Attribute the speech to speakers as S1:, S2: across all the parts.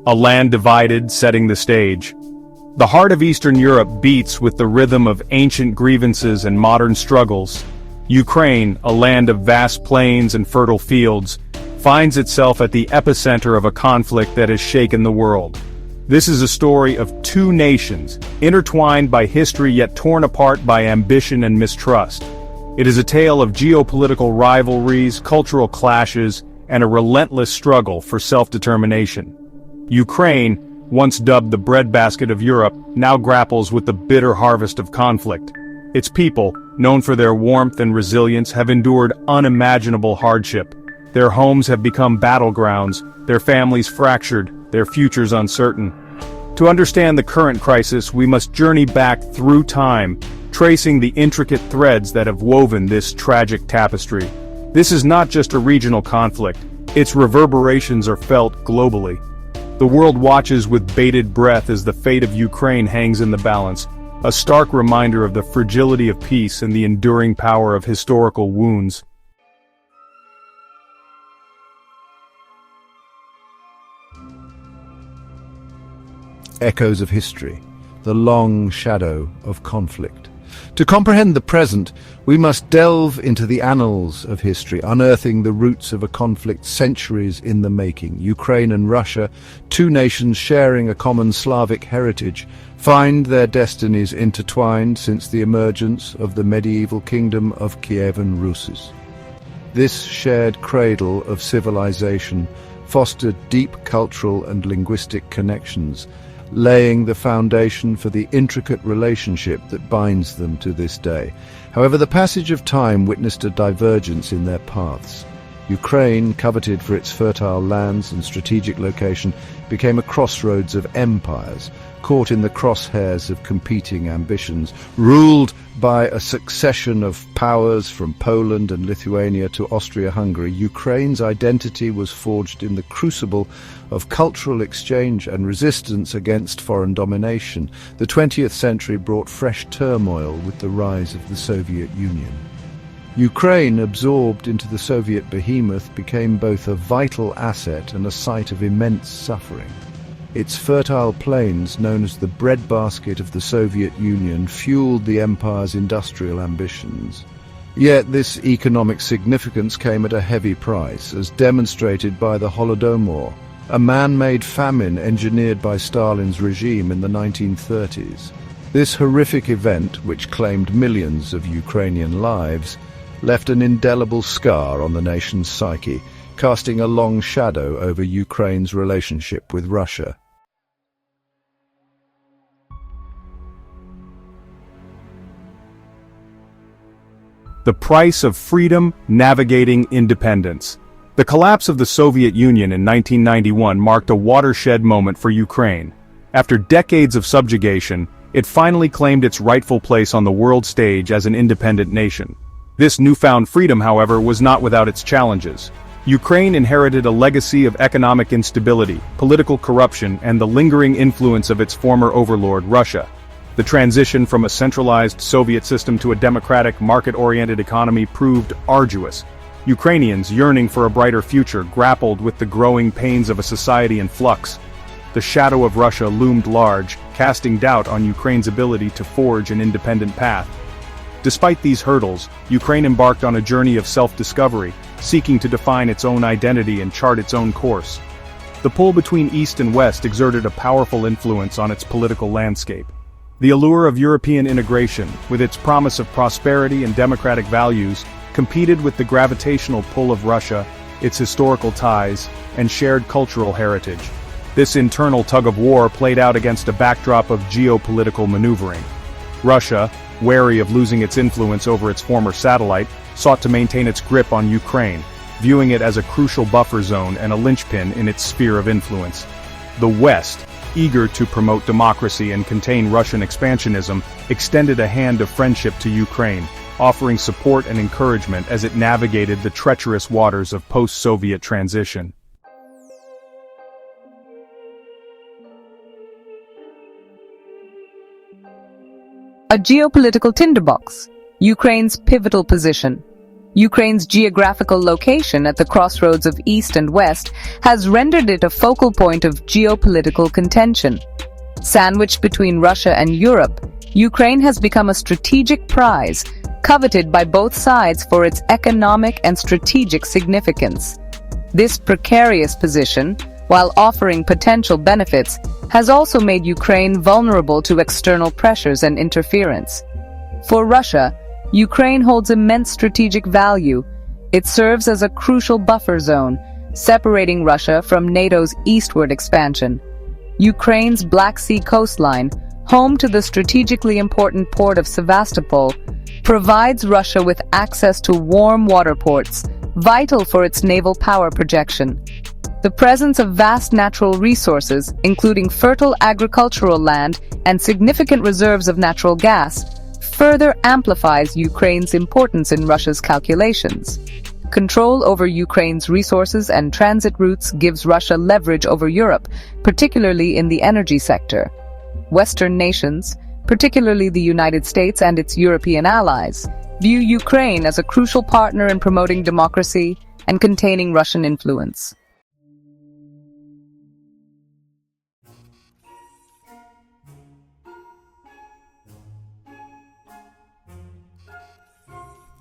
S1: a land divided setting the stage. The heart of Eastern Europe beats with the rhythm of ancient grievances and modern struggles. Ukraine, a land of vast plains and fertile fields, finds itself at the epicenter of a conflict that has shaken the world. This is a story of two nations, intertwined by history yet torn apart by ambition and mistrust. It is a tale of geopolitical rivalries, cultural clashes, and a relentless struggle for self-determination. Ukraine, once dubbed the breadbasket of Europe, now grapples with the bitter harvest of conflict. Its people, known for their warmth and resilience, have endured unimaginable hardship. Their homes have become battlegrounds, their families fractured, their futures uncertain. To understand the current crisis, we must journey back through time, tracing the intricate threads that have woven this tragic tapestry. This is not just a regional conflict, its reverberations are felt globally. The world watches with bated breath as the fate of Ukraine hangs in the balance, a stark reminder of the fragility of peace and the enduring power of historical wounds.
S2: Echoes of history, the long shadow of conflict. To comprehend the present, we must delve into the annals of history, unearthing the roots of a conflict centuries in the making. Ukraine and Russia, two nations sharing a common Slavic heritage, find their destinies intertwined since the emergence of the medieval kingdom of Kievan Rus. This shared cradle of civilization fostered deep cultural and linguistic connections, laying the foundation for the intricate relationship that binds them to this day. However, the passage of time witnessed a divergence in their paths. Ukraine, coveted for its fertile lands and strategic location, became a crossroads of empires, caught in the crosshairs of competing ambitions. Ruled by a succession of powers from Poland and Lithuania to Austria-Hungary, Ukraine's identity was forged in the crucible of cultural exchange and resistance against foreign domination. The 20th century brought fresh turmoil with the rise of the Soviet Union. Ukraine, absorbed into the Soviet behemoth, became both a vital asset and a site of immense suffering. Its fertile plains, known as the breadbasket of the Soviet Union, fueled the empire's industrial ambitions. Yet this economic significance came at a heavy price, as demonstrated by the Holodomor, a man-made famine engineered by Stalin's regime in the 1930s. This horrific event, which claimed millions of Ukrainian lives, left an indelible scar on the nation's psyche, casting a long shadow over Ukraine's relationship with Russia.
S1: The price of freedom navigating independence. The collapse of the Soviet Union in 1991 marked a watershed moment for Ukraine. After decades of subjugation, it finally claimed its rightful place on the world stage as an independent nation. This newfound freedom, however, was not without its challenges. Ukraine inherited a legacy of economic instability, political corruption, and the lingering influence of its former overlord, Russia. The transition from a centralized Soviet system to a democratic, market-oriented economy proved arduous. Ukrainians, yearning for a brighter future, grappled with the growing pains of a society in flux. The shadow of Russia loomed large, casting doubt on Ukraine's ability to forge an independent path. Despite these hurdles, Ukraine embarked on a journey of self-discovery, seeking to define its own identity and chart its own course. The pull between East and West exerted a powerful influence on its political landscape. The allure of European integration, with its promise of prosperity and democratic values, competed with the gravitational pull of Russia, its historical ties, and shared cultural heritage. This internal tug-of-war played out against a backdrop of geopolitical maneuvering. Russia, wary of losing its influence over its former satellite, sought to maintain its grip on Ukraine, viewing it as a crucial buffer zone and a linchpin in its sphere of influence. The West, eager to promote democracy and contain Russian expansionism, extended a hand of friendship to Ukraine, offering support and encouragement as it navigated the treacherous waters of post-Soviet transition.
S3: A geopolitical tinderbox, Ukraine's pivotal position. Ukraine's geographical location at the crossroads of East and West has rendered it a focal point of geopolitical contention. Sandwiched between Russia and Europe, Ukraine has become a strategic prize, coveted by both sides for its economic and strategic significance. This precarious position, while offering potential benefits, has also made Ukraine vulnerable to external pressures and interference. For Russia, Ukraine holds immense strategic value. It serves as a crucial buffer zone, separating Russia from NATO's eastward expansion. Ukraine's Black Sea coastline, home to the strategically important port of Sevastopol, provides Russia with access to warm water ports, vital for its naval power projection. The presence of vast natural resources, including fertile agricultural land and significant reserves of natural gas, further amplifies Ukraine's importance in Russia's calculations. Control over Ukraine's resources and transit routes gives Russia leverage over Europe, particularly in the energy sector. Western nations, particularly the United States and its European allies, view Ukraine as a crucial partner in promoting democracy and containing Russian influence.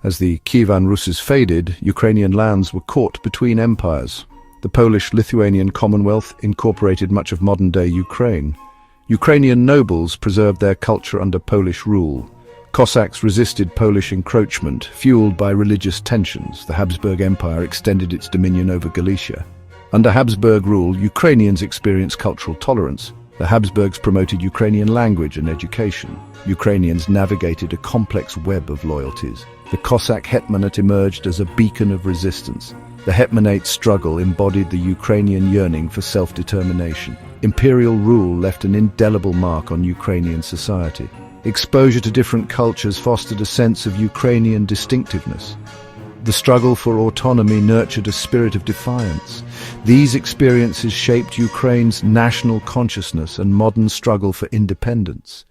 S2: As the Kievan Rus faded, Ukrainian lands were caught between empires. The Polish-Lithuanian Commonwealth incorporated much of modern-day Ukraine. Ukrainian nobles preserved their culture under Polish rule. Cossacks resisted Polish encroachment, fueled by religious tensions. The Habsburg Empire extended its dominion over Galicia. Under Habsburg rule, Ukrainians experienced cultural tolerance. The Habsburgs promoted Ukrainian language and education. Ukrainians navigated a complex web of loyalties. The Cossack hetmanate emerged as a beacon of resistance. The hetmanate struggle embodied the Ukrainian yearning for self-determination. Imperial rule left an indelible mark on Ukrainian society. Exposure to different cultures fostered a sense of Ukrainian distinctiveness. The struggle for autonomy nurtured a spirit of defiance. These experiences shaped Ukraine's national consciousness and modern struggle for independence.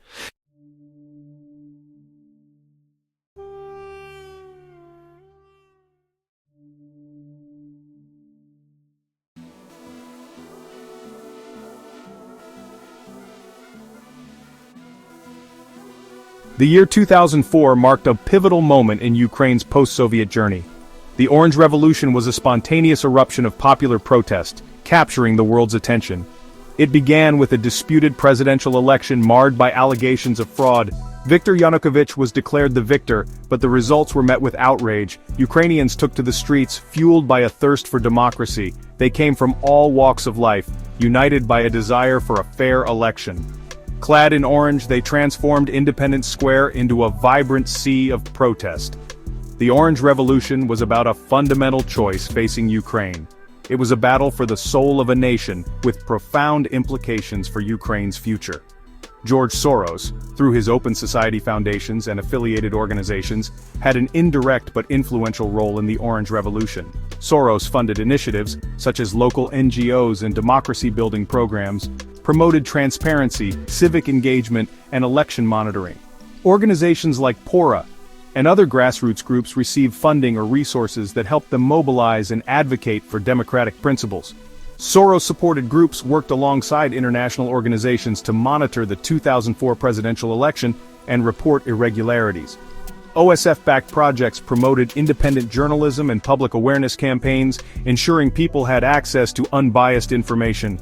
S1: The year 2004 marked a pivotal moment in Ukraine's post-Soviet journey. The Orange Revolution was a spontaneous eruption of popular protest, capturing the world's attention. It began with a disputed presidential election marred by allegations of fraud. Viktor Yanukovych was declared the victor, but the results were met with outrage. Ukrainians took to the streets, fueled by a thirst for democracy. They came from all walks of life, united by a desire for a fair election. Clad in orange, they transformed Independence Square into a vibrant sea of protest. The Orange Revolution was about a fundamental choice facing Ukraine. It was a battle for the soul of a nation, with profound implications for Ukraine's future. George Soros, through his Open Society foundations and affiliated organizations, had an indirect but influential role in the Orange Revolution. Soros funded initiatives, such as local NGOs and democracy-building programs, promoted transparency, civic engagement, and election monitoring. Organizations like PORA and other grassroots groups received funding or resources that helped them mobilize and advocate for democratic principles. Soros-supported groups worked alongside international organizations to monitor the 2004 presidential election and report irregularities. OSF-backed projects promoted independent journalism and public awareness campaigns, ensuring people had access to unbiased information.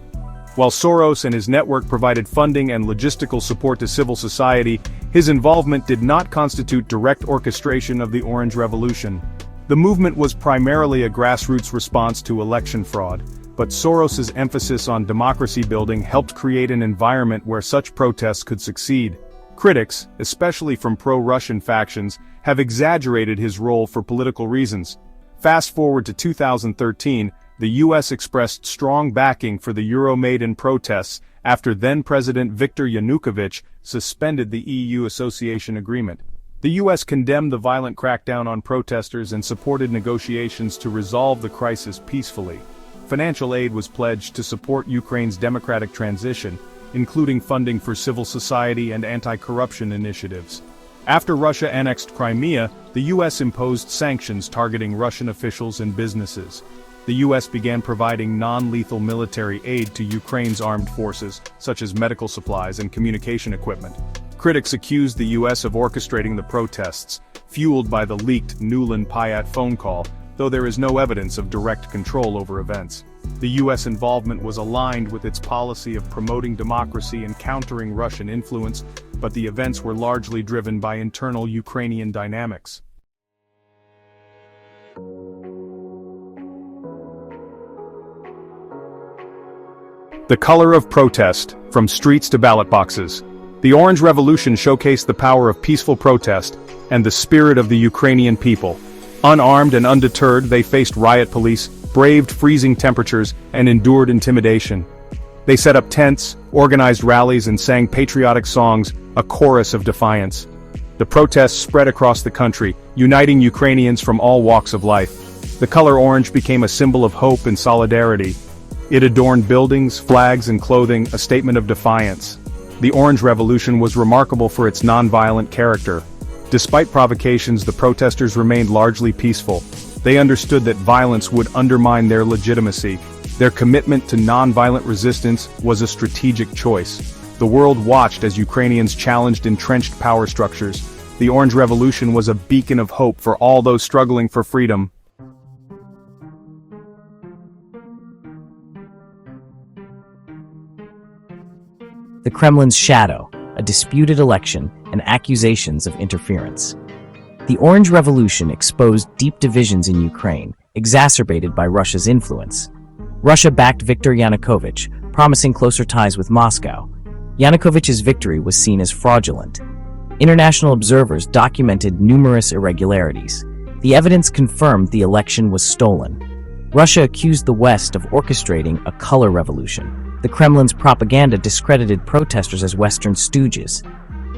S1: While Soros and his network provided funding and logistical support to civil society, his involvement did not constitute direct orchestration of the Orange Revolution. The movement was primarily a grassroots response to election fraud, but Soros's emphasis on democracy building helped create an environment where such protests could succeed. Critics, especially from pro-Russian factions, have exaggerated his role for political reasons. Fast forward to 2013, the U.S. expressed strong backing for the Euromaidan protests after then-President Viktor Yanukovych suspended the EU association agreement. The U.S. condemned the violent crackdown on protesters and supported negotiations to resolve the crisis peacefully. Financial aid was pledged to support Ukraine's democratic transition, including funding for civil society and anti-corruption initiatives. After Russia annexed Crimea, the US imposed sanctions targeting Russian officials and businesses. The US began providing non-lethal military aid to Ukraine's armed forces, such as medical supplies and communication equipment. Critics accused the US of orchestrating the protests, fueled by the leaked Nuland-Payat phone call, though there is no evidence of direct control over events. The US involvement was aligned with its policy of promoting democracy and countering Russian influence, but the events were largely driven by internal Ukrainian dynamics. The color of protest, from streets to ballot boxes. The Orange Revolution showcased the power of peaceful protest and the spirit of the Ukrainian people. Unarmed and undeterred, they faced riot police, braved freezing temperatures, and endured intimidation. They set up tents, organized rallies, and sang patriotic songs, a chorus of defiance. The protests spread across the country, uniting Ukrainians from all walks of life. The color orange became a symbol of hope and solidarity. It adorned buildings, flags, and clothing, a statement of defiance. The Orange Revolution was remarkable for its nonviolent character. Despite provocations, the protesters remained largely peaceful. They understood that violence would undermine their legitimacy. Their commitment to nonviolent resistance was a strategic choice. The world watched as Ukrainians challenged entrenched power structures. The Orange Revolution was a beacon of hope for all those struggling for freedom.
S4: The Kremlin's shadow, a disputed election, and accusations of interference. The Orange Revolution exposed deep divisions in Ukraine, exacerbated by Russia's influence. Russia backed Viktor Yanukovych, promising closer ties with Moscow. Yanukovych's victory was seen as fraudulent. International observers documented numerous irregularities. The evidence confirmed the election was stolen. Russia accused the West of orchestrating a color revolution. The Kremlin's propaganda discredited protesters as Western stooges.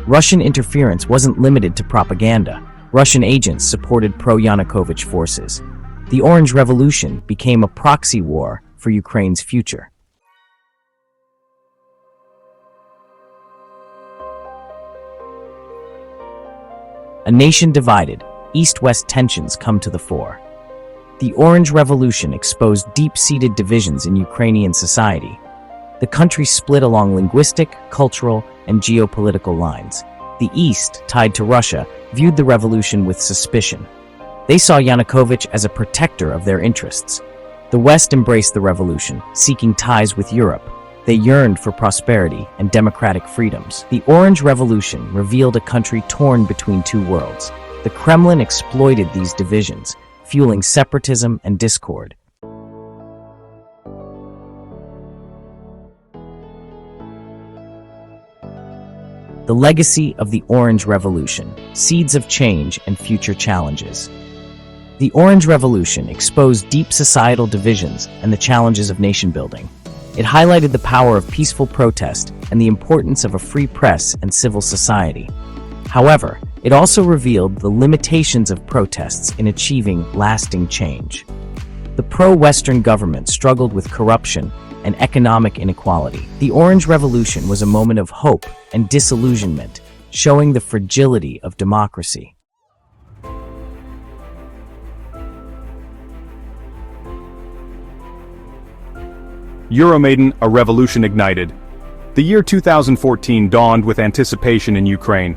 S4: Russian interference wasn't limited to propaganda. Russian agents supported pro-Yanukovych forces. The Orange Revolution became a proxy war for Ukraine's future. A nation divided, East-West tensions come to the fore. The Orange Revolution exposed deep-seated divisions in Ukrainian society. The country split along linguistic, cultural, and geopolitical lines. The East, tied to Russia, viewed the revolution with suspicion. They saw Yanukovych as a protector of their interests. The West embraced the revolution, seeking ties with Europe. They yearned for prosperity and democratic freedoms. The Orange Revolution revealed a country torn between two worlds. The Kremlin exploited these divisions, fueling separatism and discord. The legacy of the Orange Revolution, seeds of change and future challenges. The Orange Revolution exposed deep societal divisions and the challenges of nation building. It highlighted the power of peaceful protest and the importance of a free press and civil society. However, it also revealed the limitations of protests in achieving lasting change. The pro-Western government struggled with corruption and economic inequality. The Orange Revolution was a moment of hope and disillusionment, showing the fragility of democracy.
S1: Euromaidan, a revolution ignited. The year 2014 dawned with anticipation in Ukraine.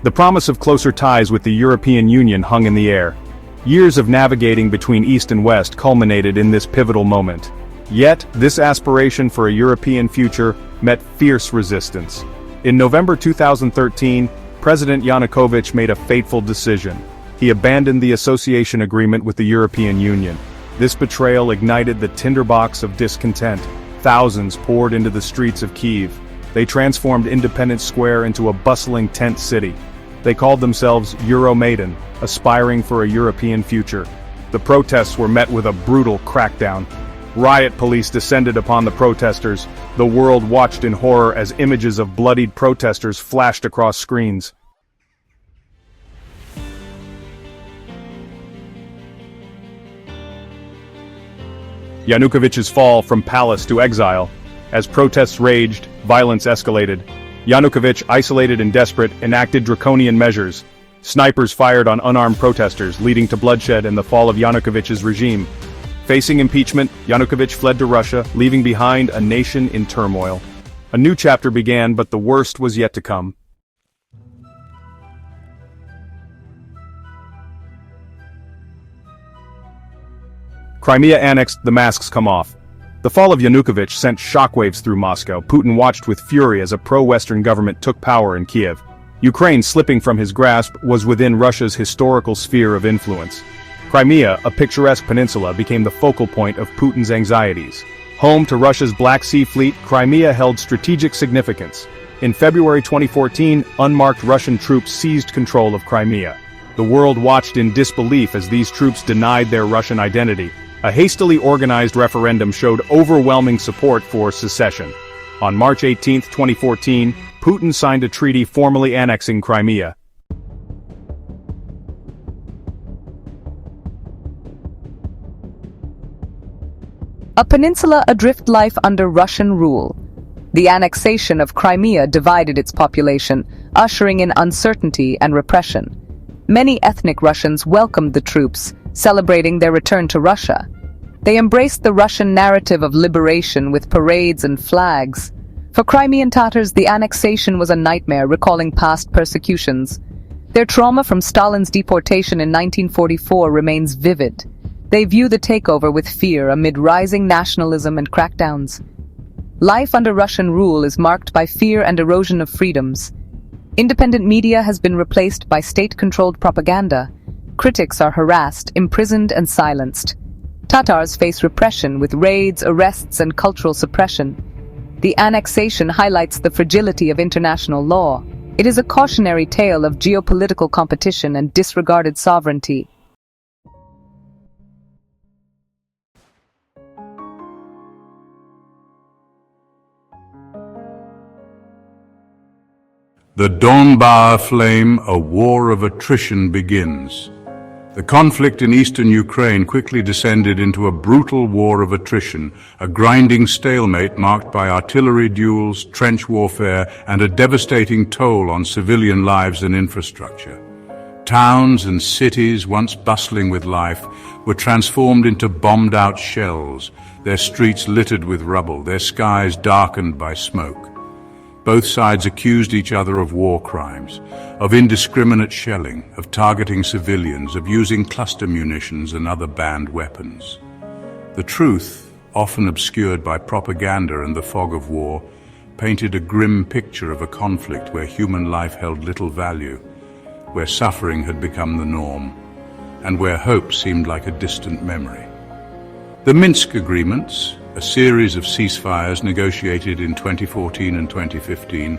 S1: The promise of closer ties with the European Union hung in the air. Years of navigating between East and West culminated in this pivotal moment. Yet, this aspiration for a European future met fierce resistance. In November 2013, President Yanukovych made a fateful decision. He abandoned the association agreement with the European Union. This betrayal ignited the tinderbox of discontent. Thousands poured into the streets of Kiev. They transformed Independence Square into a bustling tent city. They called themselves Euromaidan, aspiring for a European future. The protests were met with a brutal crackdown. Riot police descended upon the protesters. The world watched in horror as images of bloodied protesters flashed across screens. Yanukovych's fall from palace to exile. As protests raged, violence escalated. Yanukovych, isolated and desperate, enacted draconian measures. Snipers fired on unarmed protesters, leading to bloodshed and the fall of Yanukovych's regime. Facing impeachment, Yanukovych fled to Russia, leaving behind a nation in turmoil. A new chapter began, but the worst was yet to come. Crimea annexed, the masks come off. The fall of Yanukovych sent shockwaves through Moscow. Putin watched with fury as a pro-Western government took power in Kiev. Ukraine, slipping from his grasp, was within Russia's historical sphere of influence. Crimea, a picturesque peninsula, became the focal point of Putin's anxieties. Home to Russia's Black Sea Fleet, Crimea held strategic significance. In February 2014, unmarked Russian troops seized control of Crimea. The world watched in disbelief as these troops denied their Russian identity. A hastily organized referendum showed overwhelming support for secession. On March 18, 2014, Putin signed a treaty formally annexing Crimea.
S3: A peninsula adrift life under Russian rule. The annexation of Crimea divided its population, ushering in uncertainty and repression. Many ethnic Russians welcomed the troops, celebrating their return to Russia. They embraced the Russian narrative of liberation with parades and flags. For Crimean Tatars, the annexation was a nightmare, recalling past persecutions. Their trauma from Stalin's deportation in 1944 remains vivid. They view the takeover with fear amid rising nationalism and crackdowns. Life under Russian rule is marked by fear and erosion of freedoms. Independent media has been replaced by state-controlled propaganda. Critics are harassed, imprisoned, and silenced. Tatars face repression with raids, arrests, and cultural suppression. The annexation highlights the fragility of international law. It is a cautionary tale of geopolitical competition and disregarded sovereignty.
S5: The Donbas aflame, a war of attrition begins. The conflict in eastern Ukraine quickly descended into a brutal war of attrition, a grinding stalemate marked by artillery duels, trench warfare, and a devastating toll on civilian lives and infrastructure. Towns and cities, once bustling with life, were transformed into bombed-out shells, their streets littered with rubble, their skies darkened by smoke. Both sides accused each other of war crimes, of indiscriminate shelling, of targeting civilians, of using cluster munitions and other banned weapons. The truth, often obscured by propaganda and the fog of war, painted a grim picture of a conflict where human life held little value, where suffering had become the norm, and where hope seemed like a distant memory. The Minsk Agreements, a series of ceasefires negotiated in 2014 and 2015,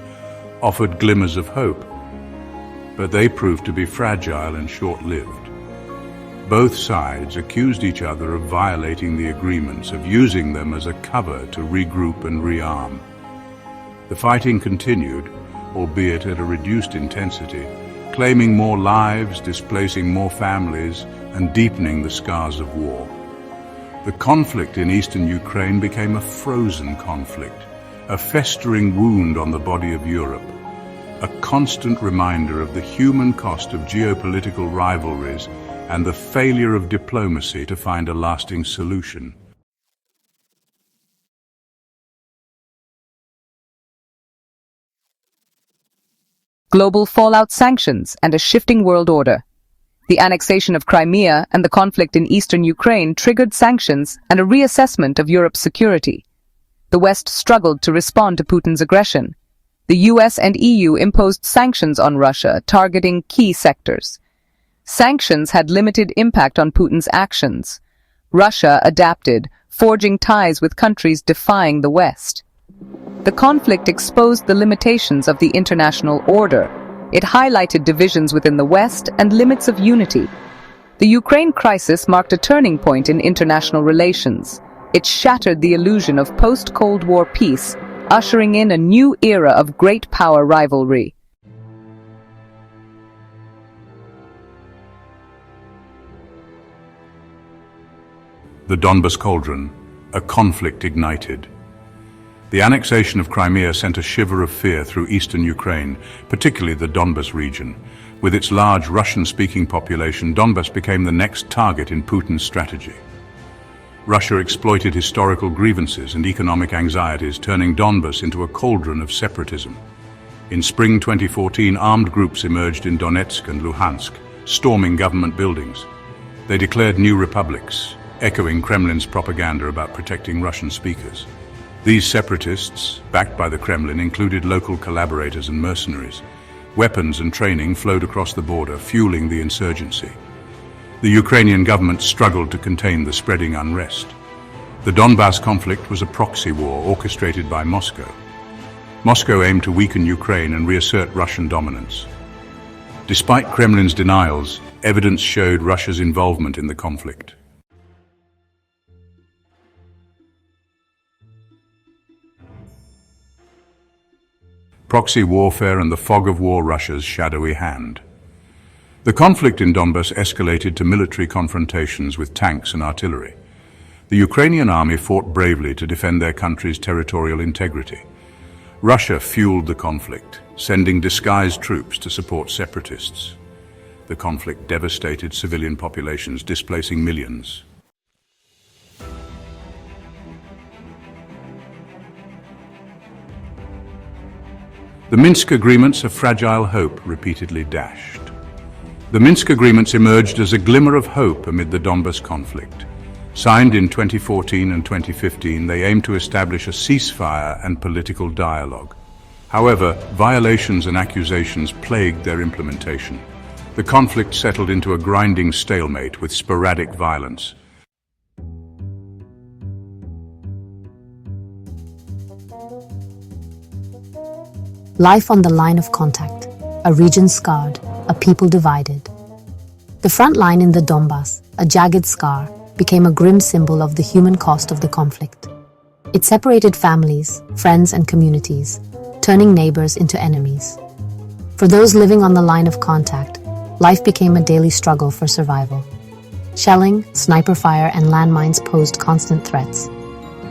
S5: offered glimmers of hope, but they proved to be fragile and short-lived. Both sides accused each other of violating the agreements, of using them as a cover to regroup and rearm. The fighting continued, albeit at a reduced intensity, claiming more lives, displacing more families, and deepening the scars of war. The conflict in eastern Ukraine became a frozen conflict, a festering wound on the body of Europe, a constant reminder of the human cost of geopolitical rivalries and the failure of diplomacy to find a lasting solution.
S3: Global fallout, sanctions, and a shifting world order. The annexation of Crimea and the conflict in eastern Ukraine triggered sanctions and a reassessment of Europe's security. The West struggled to respond to Putin's aggression. The US and EU imposed sanctions on Russia, targeting key sectors. Sanctions had limited impact on Putin's actions. Russia adapted, forging ties with countries defying the West. The conflict exposed the limitations of the international order. It highlighted divisions within the West and limits of unity. The Ukraine crisis marked a turning point in international relations. It shattered the illusion of post-Cold War peace, ushering in a new era of great power rivalry.
S5: The Donbas cauldron, a conflict ignited. The annexation of Crimea sent a shiver of fear through eastern Ukraine, particularly the Donbas region. With its large Russian-speaking population, Donbas became the next target in Putin's strategy. Russia exploited historical grievances and economic anxieties, turning Donbas into a cauldron of separatism. In spring 2014, armed groups emerged in Donetsk and Luhansk, storming government buildings. They declared new republics, echoing Kremlin's propaganda about protecting Russian speakers. These separatists, backed by the Kremlin, included local collaborators and mercenaries. Weapons and training flowed across the border, fueling the insurgency. The Ukrainian government struggled to contain the spreading unrest. The Donbas conflict was a proxy war orchestrated by Moscow. Moscow aimed to weaken Ukraine and reassert Russian dominance. Despite Kremlin's denials, evidence showed Russia's involvement in the conflict. Proxy warfare and the fog of war, Russia's shadowy hand. The conflict in Donbas escalated to military confrontations with tanks and artillery. The Ukrainian army fought bravely to defend their country's territorial integrity. Russia fueled the conflict, sending disguised troops to support separatists. The conflict devastated civilian populations, displacing millions. The Minsk agreements, a fragile hope repeatedly dashed. The Minsk agreements emerged as a glimmer of hope amid the Donbas conflict. Signed in 2014 and 2015, they aimed to establish a ceasefire and political dialogue. However, violations and accusations plagued their implementation. The conflict settled into a grinding stalemate with sporadic violence.
S6: Life on the line of contact, a region scarred, a people divided. The front line in the Donbas, a jagged scar, became a grim symbol of the human cost of the conflict. It separated families, friends, and communities, turning neighbors into enemies. For those living on the line of contact, life became a daily struggle for survival. Shelling, sniper fire, and landmines posed constant threats.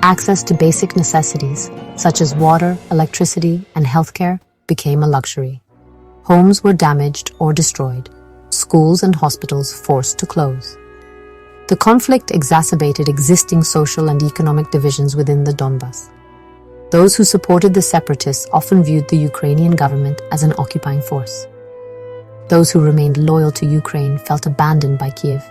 S6: Access to basic necessities, such as water, electricity, and healthcare, became a luxury. Homes were damaged or destroyed, schools and hospitals forced to close. The conflict exacerbated existing social and economic divisions within the Donbas. Those who supported the separatists often viewed the Ukrainian government as an occupying force. Those who remained loyal to Ukraine felt abandoned by Kiev.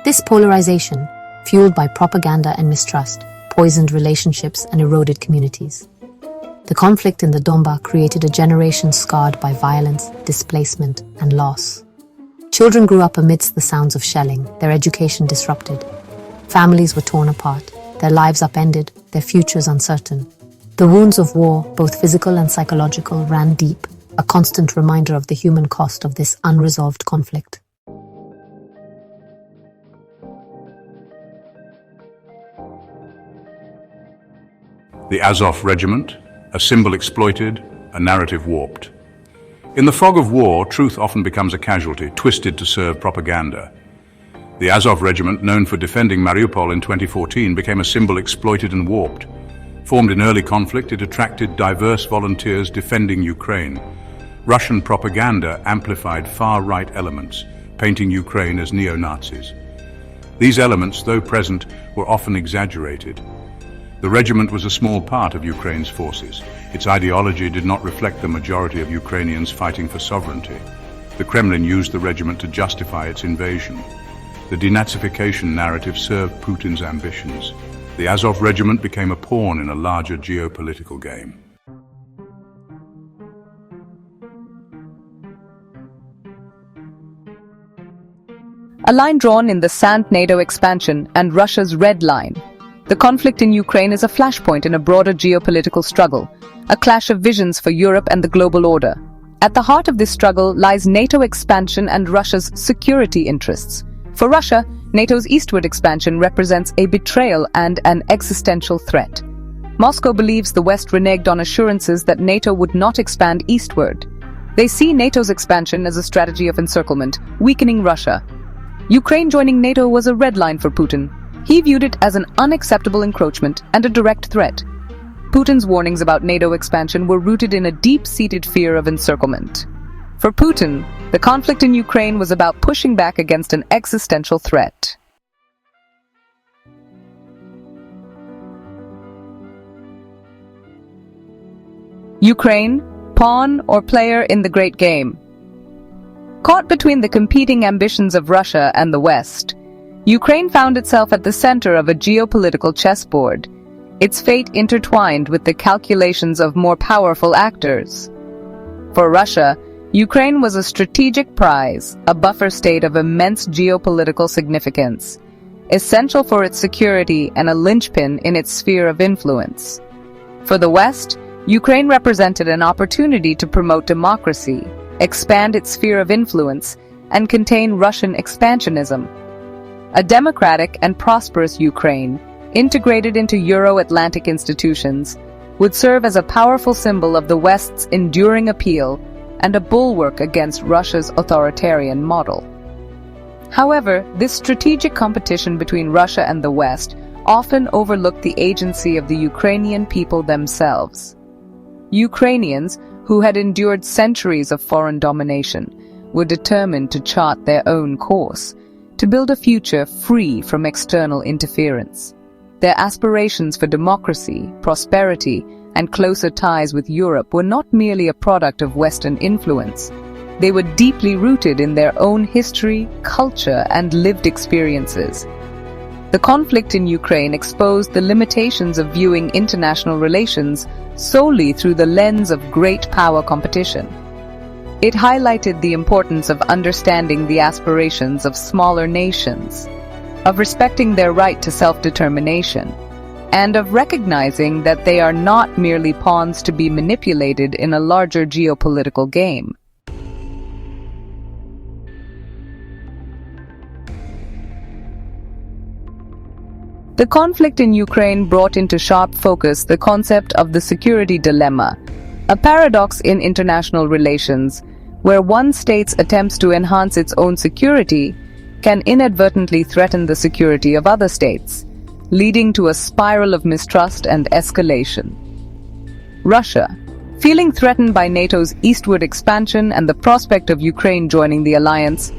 S6: This polarization, fueled by propaganda and mistrust, poisoned relationships and eroded communities. The conflict in the Donbas created a generation scarred by violence, displacement, and loss. Children grew up amidst the sounds of shelling, their education disrupted. Families were torn apart, their lives upended, their futures uncertain. The wounds of war, both physical and psychological, ran deep, a constant reminder of the human cost of this unresolved conflict.
S5: The Azov Regiment, a symbol exploited, a narrative warped. In the fog of war, truth often becomes a casualty, twisted to serve propaganda. The Azov Regiment, known for defending Mariupol in 2014, became a symbol exploited and warped. Formed in early conflict, it attracted diverse volunteers defending Ukraine. Russian propaganda amplified far-right elements, painting Ukraine as neo-Nazis. These elements, though present, were often exaggerated. The regiment was a small part of Ukraine's forces. Its ideology did not reflect the majority of Ukrainians fighting for sovereignty. The Kremlin used the regiment to justify its invasion. The denazification narrative served Putin's ambitions. The Azov Regiment became a pawn in a larger geopolitical game.
S3: A line drawn in the sand, NATO expansion, and Russia's red line. The conflict in Ukraine is a flashpoint in a broader geopolitical struggle, a clash of visions for Europe and the global order. At the heart of this struggle lies NATO expansion and Russia's security interests. For Russia, NATO's eastward expansion represents a betrayal and an existential threat. Moscow believes the West reneged on assurances that NATO would not expand eastward. They see NATO's expansion as a strategy of encirclement, weakening Russia. Ukraine joining NATO was a red line for Putin. He viewed it as an unacceptable encroachment and a direct threat. Putin's warnings about NATO expansion were rooted in a deep-seated fear of encirclement. For Putin, the conflict in Ukraine was about pushing back against an existential threat. Ukraine, pawn or player in the great game. Caught between the competing ambitions of Russia and the West, Ukraine found itself at the center of a geopolitical chessboard, its fate intertwined with the calculations of more powerful actors. For Russia, Ukraine was a strategic prize, a buffer state of immense geopolitical significance, essential for its security and a linchpin in its sphere of influence. For the West, Ukraine represented an opportunity to promote democracy, expand its sphere of influence, and contain Russian expansionism. A democratic and prosperous Ukraine, integrated into Euro-Atlantic institutions, would serve as a powerful symbol of the West's enduring appeal and a bulwark against Russia's authoritarian model. However, this strategic competition between Russia and the West often overlooked the agency of the Ukrainian people themselves. Ukrainians, who had endured centuries of foreign domination, were determined to chart their own course, to build a future free from external interference. Their aspirations for democracy, prosperity, and closer ties with Europe were not merely a product of Western influence. They were deeply rooted in their own history, culture, and lived experiences. The conflict in Ukraine exposed the limitations of viewing international relations solely through the lens of great power competition. It highlighted the importance of understanding the aspirations of smaller nations, of respecting their right to self-determination, and of recognizing that they are not merely pawns to be manipulated in a larger geopolitical game. The conflict in Ukraine brought into sharp focus the concept of the security dilemma, a paradox in international relations, where one state's attempts to enhance its own security can inadvertently threaten the security of other states, leading to a spiral of mistrust and escalation. Russia, feeling threatened by NATO's eastward expansion and the prospect of Ukraine joining the alliance,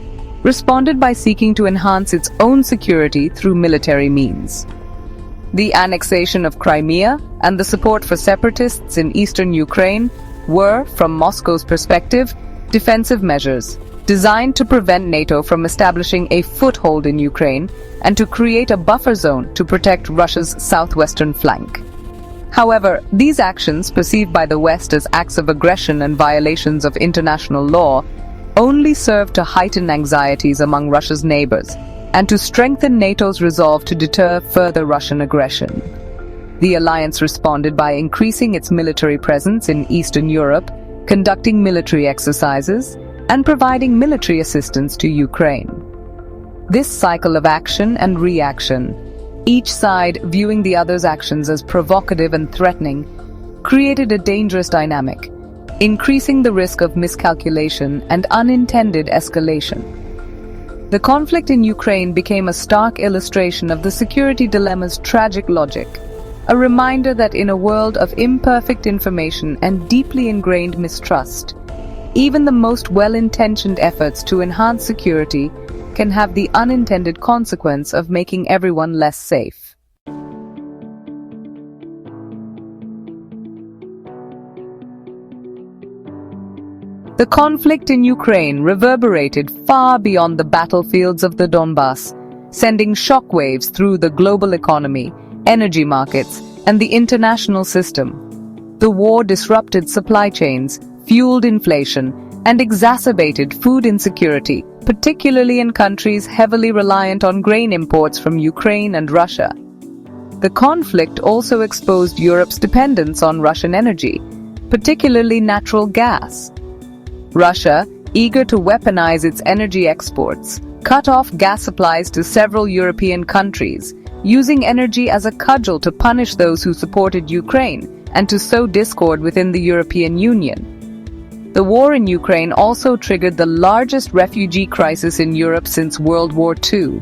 S3: responded by seeking to enhance its own security through military means. The annexation of Crimea and the support for separatists in eastern Ukraine were, from Moscow's perspective, defensive measures designed to prevent NATO from establishing a foothold in Ukraine and to create a buffer zone to protect Russia's southwestern flank. However, these actions, perceived by the West as acts of aggression and violations of international law, only served to heighten anxieties among Russia's neighbors and to strengthen NATO's resolve to deter further Russian aggression. The alliance responded by increasing its military presence in Eastern Europe, conducting military exercises, and providing military assistance to Ukraine. This cycle of action and reaction, each side viewing the other's actions as provocative and threatening, created a dangerous dynamic, increasing the risk of miscalculation and unintended escalation. The conflict in Ukraine became a stark illustration of the security dilemma's tragic logic, a reminder that in a world of imperfect information and deeply ingrained mistrust, even the most well-intentioned efforts to enhance security can have the unintended consequence of making everyone less safe. The conflict in Ukraine reverberated far beyond the battlefields of the Donbass, sending shockwaves through the global economy, energy markets, and the international system. The war disrupted supply chains, fueled inflation, and exacerbated food insecurity, particularly in countries heavily reliant on grain imports from Ukraine and Russia. The conflict also exposed Europe's dependence on Russian energy, particularly natural gas. Russia, eager to weaponize its energy exports, cut off gas supplies to several European countries, using energy as a cudgel to punish those who supported Ukraine and to sow discord within the European Union. The war in Ukraine also triggered the largest refugee crisis in Europe since World War II.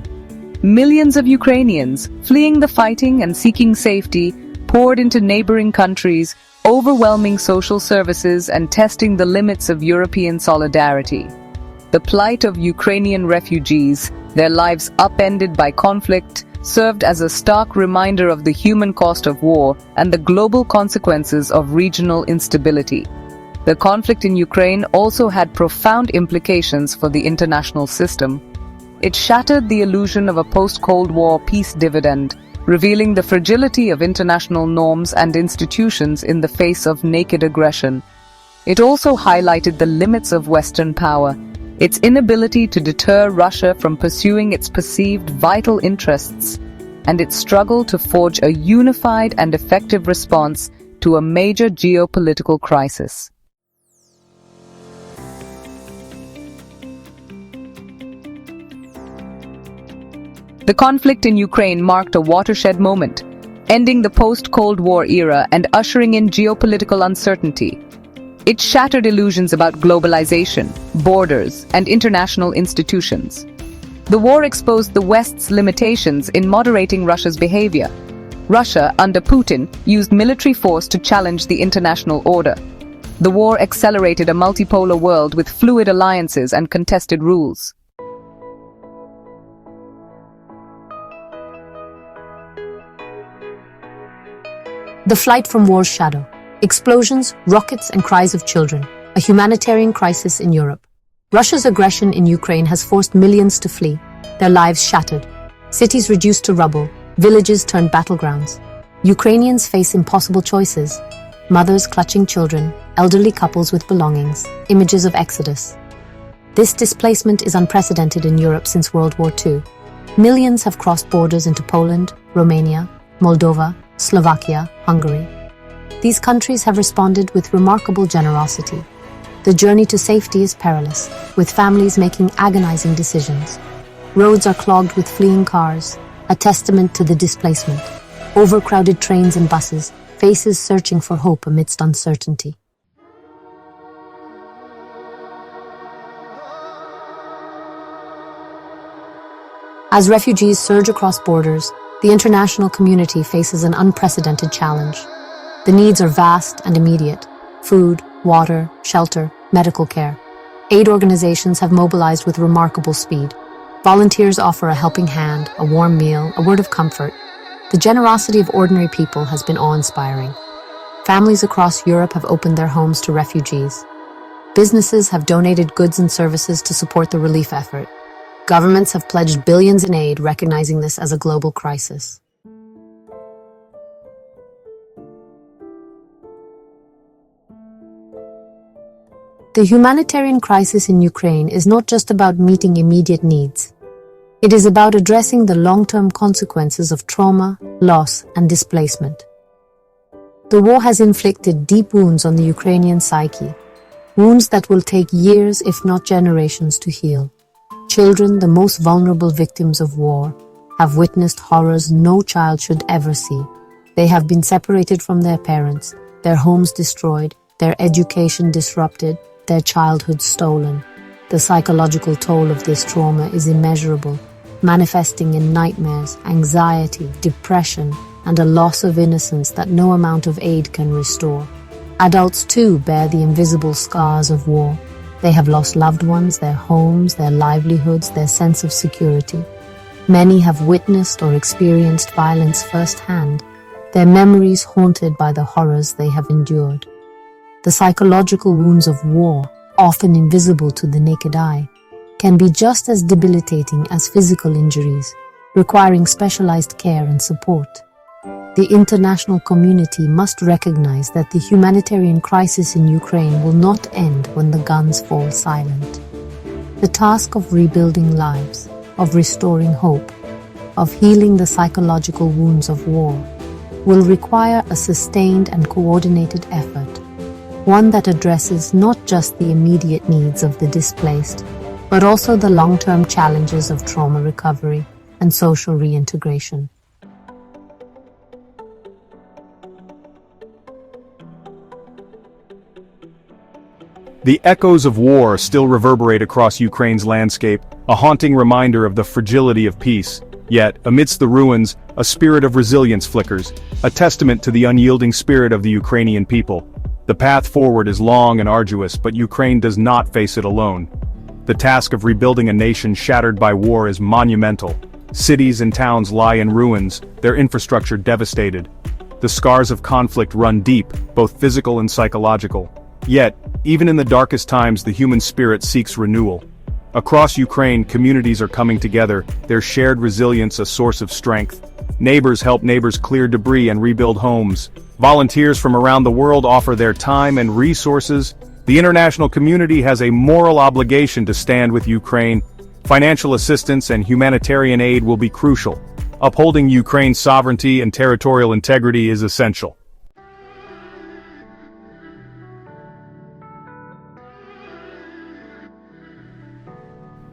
S3: Millions of Ukrainians, fleeing the fighting and seeking safety, poured into neighboring countries, overwhelming social services and testing the limits of European solidarity. The plight of Ukrainian refugees, their lives upended by conflict, served as a stark reminder of the human cost of war and the global consequences of regional instability. The conflict in Ukraine also had profound implications for the international system. It shattered the illusion of a post-Cold War peace dividend, revealing the fragility of international norms and institutions in the face of naked aggression. It also highlighted the limits of Western power, its inability to deter Russia from pursuing its perceived vital interests, and its struggle to forge a unified and effective response to a major geopolitical crisis. The conflict in Ukraine marked a watershed moment, ending the post-Cold War era and ushering in geopolitical uncertainty. It shattered illusions about globalization, borders, and international institutions. The war exposed the West's limitations in moderating Russia's behavior. Russia, under Putin, used military force to challenge the international order. The war accelerated a multipolar world with fluid alliances and contested rules.
S6: The flight from war's shadow. Explosions, rockets, and cries of children. A humanitarian crisis in Europe. Russia's aggression in Ukraine has forced millions to flee, their lives shattered. Cities reduced to rubble, villages turned battlegrounds. Ukrainians face impossible choices. Mothers clutching children, elderly couples with belongings, images of exodus. This displacement is unprecedented in Europe since World War II. Millions have crossed borders into Poland, Romania, Moldova, Slovakia, Hungary. These countries have responded with remarkable generosity. The journey to safety is perilous, with families making agonizing decisions. Roads are clogged with fleeing cars, a testament to the displacement. Overcrowded trains and buses, faces searching for hope amidst uncertainty. As refugees surge across borders, the international community faces an unprecedented challenge. The needs are vast and immediate: food, water, shelter, medical care. Aid organizations have mobilized with remarkable speed. Volunteers offer a helping hand, a warm meal, a word of comfort. The generosity of ordinary people has been awe-inspiring. Families across Europe have opened their homes to refugees. Businesses have donated goods and services to support the relief effort. Governments have pledged billions in aid, recognizing this as a global crisis. The humanitarian crisis in Ukraine is not just about meeting immediate needs. It is about addressing the long-term consequences of trauma, loss, and displacement. The war has inflicted deep wounds on the Ukrainian psyche, wounds that will take years, if not generations, to heal. Children, the most vulnerable victims of war, have witnessed horrors no child should ever see. They have been separated from their parents, their homes destroyed, their education disrupted, their childhood stolen. The psychological toll of this trauma is immeasurable, manifesting in nightmares, anxiety, depression, and a loss of innocence that no amount of aid can restore. Adults too bear the invisible scars of war. They have lost loved ones, their homes, their livelihoods, their sense of security. Many have witnessed or experienced violence firsthand, their memories haunted by the horrors they have endured. The psychological wounds of war, often invisible to the naked eye, can be just as debilitating as physical injuries, requiring specialized care and support. The international community must recognize that the humanitarian crisis in Ukraine will not end when the guns fall silent. The task of rebuilding lives, of restoring hope, of healing the psychological wounds of war, will require a sustained and coordinated effort, one that addresses not just the immediate needs of the displaced, but also the long-term challenges of trauma recovery and social reintegration.
S1: The echoes of war still reverberate across Ukraine's landscape, a haunting reminder of the fragility of peace. Yet, amidst the ruins, a spirit of resilience flickers, a testament to the unyielding spirit of the Ukrainian people. The path forward is long and arduous, but Ukraine does not face it alone. The task of rebuilding a nation shattered by war is monumental. Cities and towns lie in ruins, their infrastructure devastated. The scars of conflict run deep, both physical and psychological. Yet, even in the darkest times, the human spirit seeks renewal. Across Ukraine, communities are coming together, their shared resilience a source of strength. Neighbors help neighbors clear debris and rebuild homes. Volunteers from around the world offer their time and resources. The international community has a moral obligation to stand with Ukraine. Financial assistance and humanitarian aid will be crucial. Upholding Ukraine's sovereignty and territorial integrity is essential.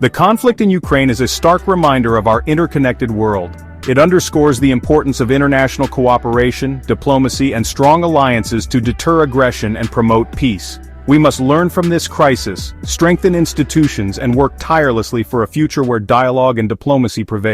S1: The conflict in Ukraine is a stark reminder of our interconnected world. It underscores the importance of international cooperation, diplomacy, and strong alliances to deter aggression and promote peace. We must learn from this crisis, strengthen institutions, and work tirelessly for a future where dialogue and diplomacy prevail.